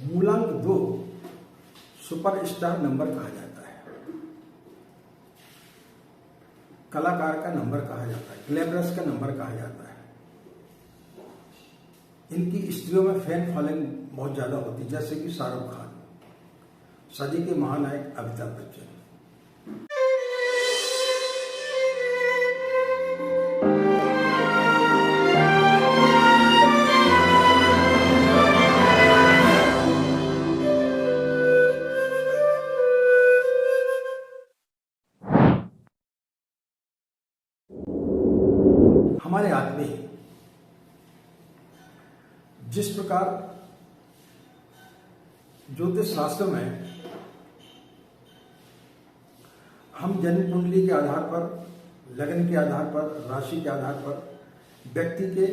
मूलांक 2 superstar number कहा जाता है, कलाकार का नंबर कहा जाता है, ग्लैमरस का नंबर कहा जाता है। इनकी स्त्रियों में फैन फॉलोइंग बहुत ज्यादा होती है, जैसे कि शाहरुख खान, सदी के महानायक अमिताभ बच्चन। हमारे हाथ में जिस प्रकार ज्योतिष शास्त्र में हम जन्म कुंडली के आधार पर, लगन के आधार पर, राशि के आधार पर व्यक्ति के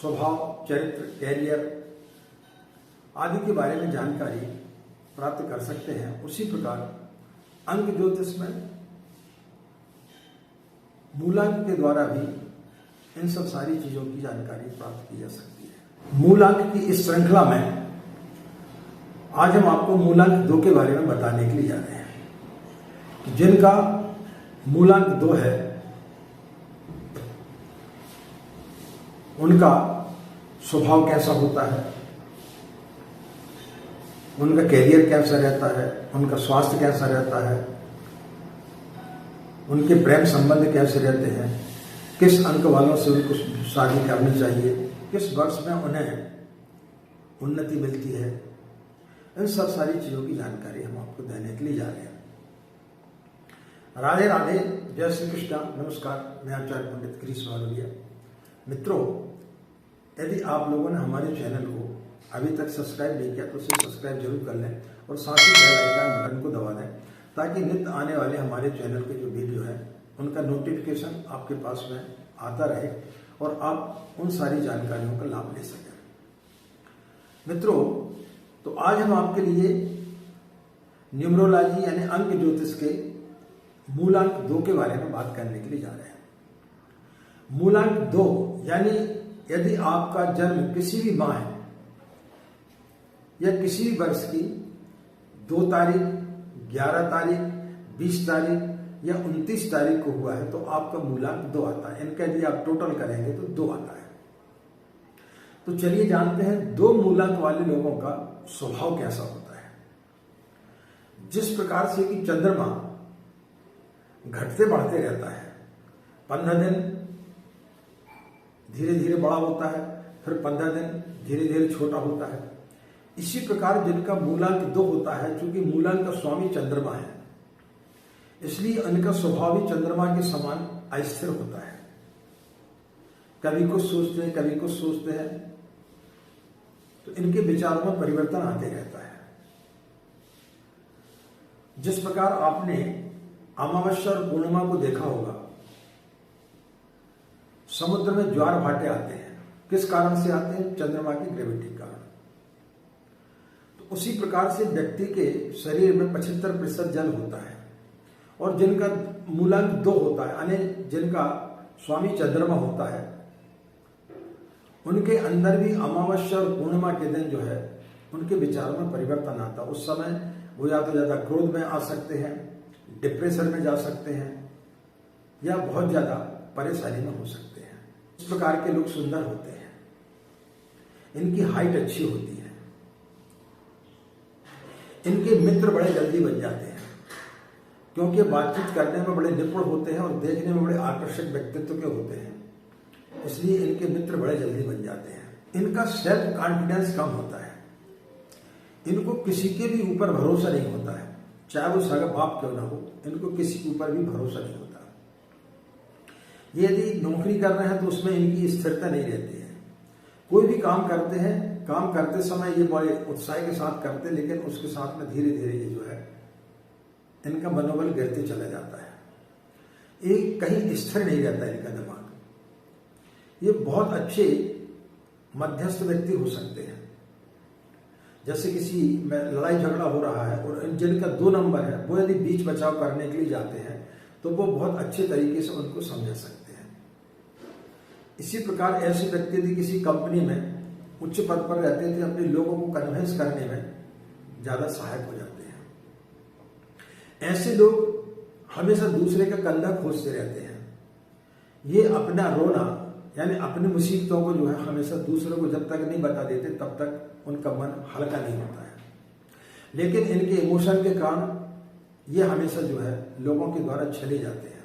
स्वभाव, चरित्र, कैरियर आदि के बारे में जानकारी प्राप्त कर सकते हैं, उसी प्रकार अंक ज्योतिष में मूलांक के द्वारा भी इन सब सारी चीजों की जानकारी प्राप्त की जा सकती है। मूलांक की इस श्रृंखला में आज हम आपको मूलांक 2 के बारे में बताने के लिए जा रहे हैं। जिनका मूलांक 2 है उनका स्वभाव कैसा होता है, उनका कैरियर कैसा रहता है, उनका स्वास्थ्य कैसा रहता है, उनके प्रेम संबंध कैसे रहते हैं, किस अंक वालों से उनको शादी करनी चाहिए, किस वर्ष में उन्हें उन्नति मिलती है, इन सब सारी चीजों की जानकारी हम आपको देने के लिए जा रहे हैं। राधे राधे, जय श्री कृष्णा, नमस्कार। मैं आचार्य पंडित गिरीश वालोलिया। मित्रों, यदि आप लोगों ने हमारे चैनल को अभी तक सब्सक्राइब नहीं किया तो उसे सब्सक्राइब जरूर कर लें और साथ ही बेल आइकन बटन को दबा दें, ताकि नित्य आने वाले हमारे चैनल के जो वीडियो है उनका नोटिफिकेशन आपके पास में आता रहे और आप उन सारी जानकारियों का लाभ ले सकें। मित्रों, तो आज हम आपके लिए न्यूमरोलॉजी यानी अंक ज्योतिष के मूलांक 2 के बारे में बात करने के लिए जा रहे हैं। मूलांक 2 यानी यदि आपका जन्म किसी भी माह या किसी भी वर्ष की 2 तारीख, 11 तारीख, 20 तारीख या 29 तारीख को हुआ है तो आपका मूलांक 2 आता है। इनका यदि आप टोटल करेंगे तो 2 आता है। तो चलिए जानते हैं 2 मूलांक वाले लोगों का स्वभाव कैसा होता है। जिस प्रकार से कि चंद्रमा घटते बढ़ते रहता है, 15 दिन धीरे धीरे बड़ा होता है, फिर 15 दिन धीरे धीरे छोटा होता है, इसी प्रकार जिनका मूलांक 2 होता है, चूंकि मूलांक का स्वामी चंद्रमा है इसलिए इनका स्वभाव भी चंद्रमा के समान अस्थिर होता है। कभी कुछ सोचते हैं, कभी कुछ सोचते हैं, तो इनके विचारों में परिवर्तन आते रहता है। जिस प्रकार आपने अमावस्या और पूर्णिमा को देखा होगा, समुद्र में ज्वार भाटे आते हैं। किस कारण से आते हैं? चंद्रमा की ग्रेविटी के कारण। तो उसी प्रकार से व्यक्ति के शरीर में 75% जल होता है और जिनका मूलांक 2 होता है यानी जिनका स्वामी चंद्रमा होता है, उनके अंदर भी अमावस्या और पूर्णिमा के दिन जो है उनके विचारों में परिवर्तन आता है। उस समय वो या तो ज्यादा क्रोध में आ सकते हैं, डिप्रेशन में जा सकते हैं या बहुत ज्यादा परेशानी में हो सकते हैं। इस प्रकार के लोग सुंदर होते हैं, इनकी हाइट अच्छी होती है, इनके मित्र बड़े जल्दी बन जाते हैं क्योंकि बातचीत करने में बड़े निपुण होते हैं और देखने में बड़े आकर्षक व्यक्तित्व के होते हैं, इसलिए इनके मित्र बड़े जल्दी बन जाते हैं। इनका सेल्फ कॉन्फिडेंस कम होता है, इनको किसी के भी ऊपर भरोसा नहीं होता है, चाहे वो सगा बाप क्यों ना हो, इनको किसी के ऊपर भी भरोसा नहीं होता। ये यदि नौकरी कर रहे हैं तो उसमें इनकी स्थिरता नहीं रहती है। कोई भी काम करते हैं, काम करते समय ये बड़े उत्साह के साथ करते हैं, लेकिन उसके साथ में धीरे धीरे ये जो है इनका मनोबल गिरते चला जाता है। एक कहीं स्थिर नहीं रहता इनका दिमाग। ये बहुत अच्छे मध्यस्थ व्यक्ति हो सकते हैं। जैसे किसी में लड़ाई झगड़ा हो रहा है और जिनका 2 नंबर है वो यदि बीच बचाव करने के लिए जाते हैं तो वो बहुत अच्छे तरीके से उनको समझा सकते हैं। इसी प्रकार ऐसे व्यक्ति यदि किसी कंपनी में उच्च पद पर रहते थे, अपने लोगों को कन्विंस करने में ज्यादा सहायक हो जाते हैं। ऐसे लोग हमेशा दूसरे का कंधा खोजते रहते हैं। ये अपना रोना यानी अपनी मुसीबतों को जो है हमेशा दूसरों को जब तक नहीं बता देते तब तक उनका मन हल्का नहीं होता है। लेकिन इनके इमोशन के कारण ये हमेशा जो है लोगों के द्वारा छले जाते हैं।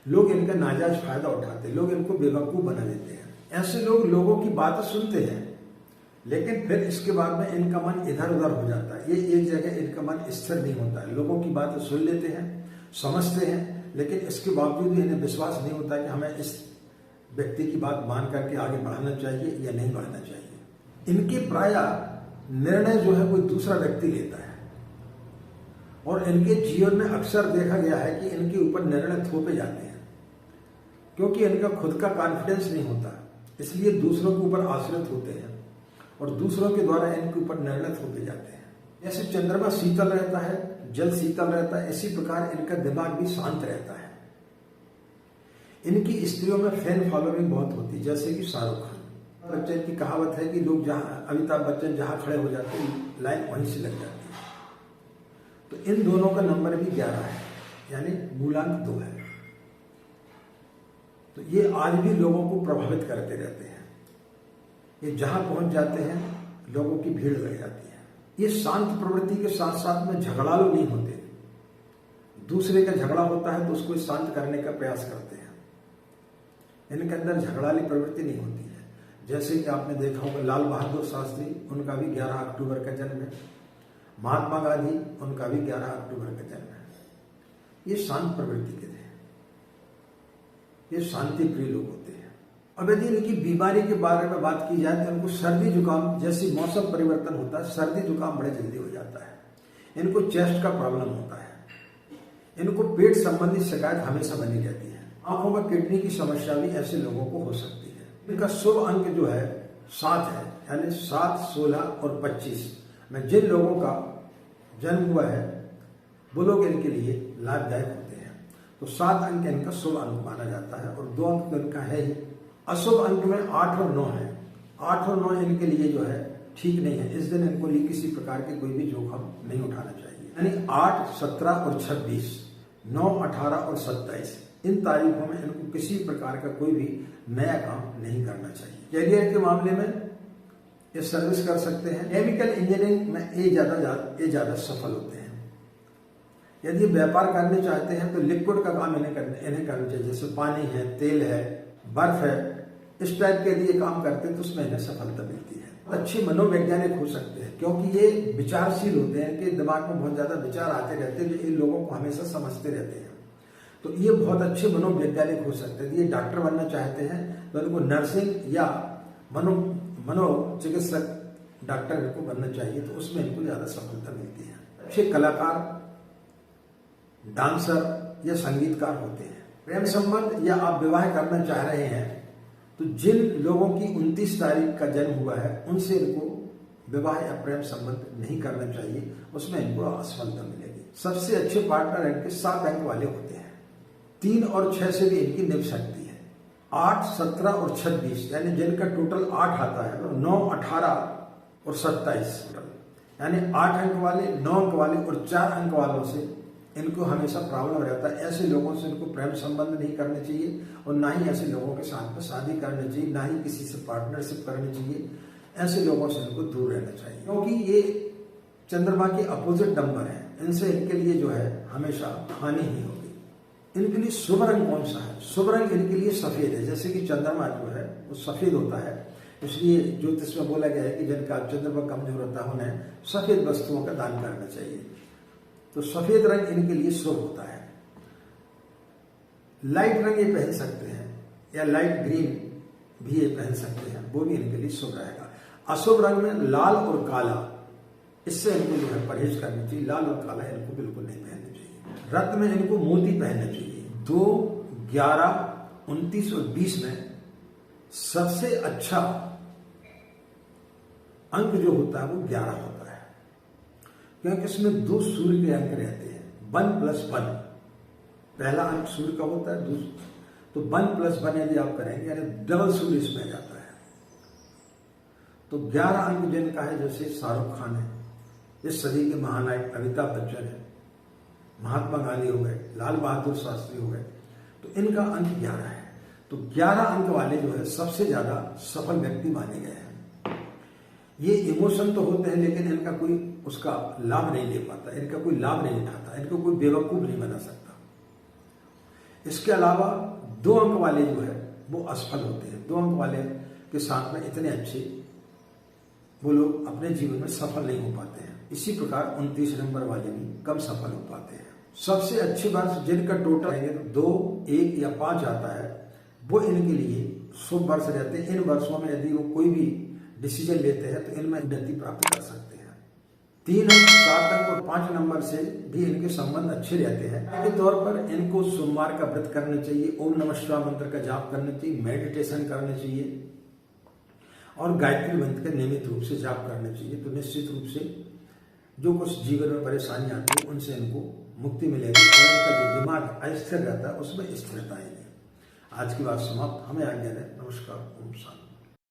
लोग इनका नाजायज फायदा उठाते हैं, लोग इनको बेवकूफ बना देते हैं। ऐसे लोग लोगों की बातें सुनते हैं, लेकिन फिर इसके बाद में इनका मन इधर उधर हो जाता है। ये एक जगह इनका मन स्थिर नहीं होता है। लोगों की बातें सुन लेते हैं, समझते हैं, लेकिन इसके बावजूद भी इन्हें विश्वास नहीं होता कि हमें इस व्यक्ति की बात मान करके आगे बढ़ाना चाहिए या नहीं बढ़ाना चाहिए। इनके प्राय निर्णय जो है कोई दूसरा व्यक्ति लेता है, और इनके जीवन में अक्सर देखा गया है कि इनके ऊपर निर्णय थोपे जाते हैं, क्योंकि इनका खुद का कॉन्फिडेंस नहीं होता, इसलिए दूसरों के ऊपर आश्रित होते हैं और दूसरों के द्वारा इनके ऊपर निर्णय थोपे जाते हैं। जैसे चंद्रमा शीतल रहता है, जल शीतल रहता है, इसी प्रकार इनका दिमाग भी शांत रहता है। इनकी स्त्रियों में फैन फॉलोइंग बहुत होती है, जैसे कि शाहरुख खान। बच्चन की कहावत है कि लोग जहां अमिताभ बच्चन जहां खड़े हो जाते हैं लाइन वहीं से लग जाती है। तो इन दोनों का नंबर भी 11 है, यानी मूलांक 2 है। तो ये आज भी लोगों को प्रभावित करते रहते हैं। ये जहां पहुंच जाते हैं लोगों की भीड़ लग जाती है। ये शांत प्रवृत्ति के साथ साथ में झगड़ालू नहीं होते। दूसरे का झगड़ा होता है तो उसको शांत करने का प्रयास करते हैं। इनके अंदर झगड़ाली प्रवृत्ति नहीं होती है। जैसे कि आपने देखा होगा लाल बहादुर शास्त्री, उनका भी 11 अक्टूबर का जन्म है। महात्मा गांधी, उनका भी 11 अक्टूबर का जन्म है। ये शांत प्रवृत्ति के थे, ये शांति प्रिय लोग होते हैं। अब यदि इनकी बीमारी के बारे में बात की जाए तो इनको सर्दी जुकाम, जैसी मौसम परिवर्तन होता है सर्दी जुकाम बड़े जल्दी हो जाता है। इनको चेस्ट का प्रॉब्लम होता है। इनको पेट संबंधी शिकायत हमेशा बनी रहती है। आंखों में किडनी की समस्या भी ऐसे लोगों को हो सकती है। इनका शुभ अंक जो है 7 है, यानी 7, 16 और 25 में जिन लोगों का जन्म हुआ है वो लोग इनके लिए लाभदायक होते हैं। तो 7 अंक इनका शुभ अंक माना जाता है और 2 अंक तो इनका है ही। अशुभ अंक में 8 और 9 है। 8 और 9 इनके लिए जो है ठीक नहीं है। इस दिन इनको लिए किसी प्रकार के कोई भी जोखिम नहीं उठाना चाहिए। यानी 8, 17 और 26, 9, 18 और 27 इन तारीखों में इनको किसी प्रकार का कोई भी नया काम नहीं करना चाहिए। कैरियर के मामले में ये सर्विस कर सकते हैं। केमिकल इंजीनियरिंग में ये ज्यादा सफल होते हैं। यदि व्यापार करने चाहते हैं तो लिक्विड का काम इन्हें करना चाहिए, जैसे पानी है, तेल है, बर्फ है, इस टाइप के यदि ये काम करते हैं तो उसमें इन्हें सफलता मिलती है। अच्छे मनोवैज्ञानिक हो सकते हैं, क्योंकि ये विचारशील होते हैं कि दिमाग में बहुत ज्यादा विचार आते रहते हैं जो इन लोगों को हमेशा समझते रहते हैं। तो ये बहुत अच्छे मनोवैज्ञानिक हो सकते हैं। ये डॉक्टर बनना चाहते हैं तो इनको नर्सिंग या मनोचिकित्सक डॉक्टर इनको बनना चाहिए, तो उसमें इनको ज्यादा सफलता मिलती है। अच्छे कलाकार, डांसर या संगीतकार होते हैं। प्रेम संबंध या आप विवाह करना चाह रहे हैं तो जिन लोगों की 29 तारीख का जन्म हुआ है उनसे इनको विवाह या प्रेम संबंध नहीं करना चाहिए, उसमें इनको असफलता मिलेगी। सबसे अच्छे पार्टनर इनके 7 अंक वाले होते हैं। 3 और 6 से भी इनकी निभ सकती है। 8, 17 और 26 यानी जिनका टोटल 8 आता है, तो 9, 18 और 27 यानी 8 अंक वाले, 9 अंक वाले और 4 अंक वालों से इनको हमेशा प्रॉब्लम रहता है। ऐसे लोगों से इनको प्रेम संबंध नहीं करने चाहिए और ना ही ऐसे लोगों के साथ में शादी करनी चाहिए, ना ही किसी से पार्टनरशिप करनी चाहिए। ऐसे लोगों से इनको दूर रहना चाहिए, क्योंकि ये चंद्रमा के अपोजिट नंबर है। इनसे इनके लिए जो है हमेशा हानि ही होगी। इनके लिए शुभ रंग कौन सा है? शुभ रंग इनके लिए सफेद है। जैसे कि चंद्रमा जो है वो सफेद होता है, इसलिए ज्योतिष में बोला गया है कि जिनका चंद्रमा कमजोर होता है उन्हें सफेद वस्तुओं का दान करना चाहिए। तो सफेद रंग इनके लिए शुभ होता है। लाइट रंग ये पहन सकते हैं या लाइट ग्रीन भी ये पहन सकते हैं, वो भी इनके लिए शुभ रहेगा। अशुभ रंग में लाल और काला, इससे इनको जो है परहेज करनी चाहिए। लाल और काला इनको बिल्कुल नहीं पहनना चाहिए। रत्न में इनको मोती पहनना चाहिए। 2, 11, 29 और 20 में सबसे अच्छा अंक जो होता है वो 11 होता है, क्योंकि इसमें 2 सूर्य के अंक रहते हैं। 1+1 पहला अंक सूर्य का होता है, दूसरा तो 1+1 यदि आप करेंगे यानी डबल सूर्य इसमें जाता है। तो तो 11 अंक जिनका है, जैसे शाहरुख खान है, इस सदी के महानायक अमिताभ बच्चन है, महात्मा गांधी हो गए, लाल बहादुर शास्त्री हो गए, तो इनका अंक 11 है। तो 11 अंक वाले जो है सबसे ज्यादा सफल व्यक्ति माने गए हैं। ये इमोशन तो होते हैं, लेकिन इनका कोई उसका लाभ नहीं ले पाता, इनका कोई लाभ नहीं उठाता, इनको कोई बेवकूफ नहीं बना सकता। इसके अलावा 2 अंक वाले जो है वो असफल होते हैं। 2 अंक वाले के साथ में इतने अच्छे वो लोग अपने जीवन में सफल नहीं हो पाते हैं। इसी प्रकार 29 नंबर वाले भी कम सफल हो पाते हैं। सबसे अच्छे वर्ष जिनका टोटल है 2, 1 या 5 आता है, वो इनके लिए शुभ वर्ष रहते हैं। इन वर्षों में यदि वो कोई भी डिसीजन लेते हैं तो इनमें उन्नति प्राप्त कर सकते हैं। 3 अंक, 7 अंक और 5 नंबर से भी इनके संबंध अच्छे रहते हैं। के तौर पर इनको सोमवार का व्रत करना चाहिए, ओम नमः शिवाय मंत्र का जाप करना चाहिए, मेडिटेशन करना चाहिए और गायत्री मंत्र का नियमित रूप से जाप करना चाहिए। तो निश्चित रूप से जो कुछ जीवन में परेशानी आती है उनसे इनको मुक्ति मिलेगी और इनका जो दिमाग अस्थिर रहता है उसमें स्थिरता आएगी। आज की बात समाप्त। हमें आज्ञा है। नमस्कार। ओम शांति।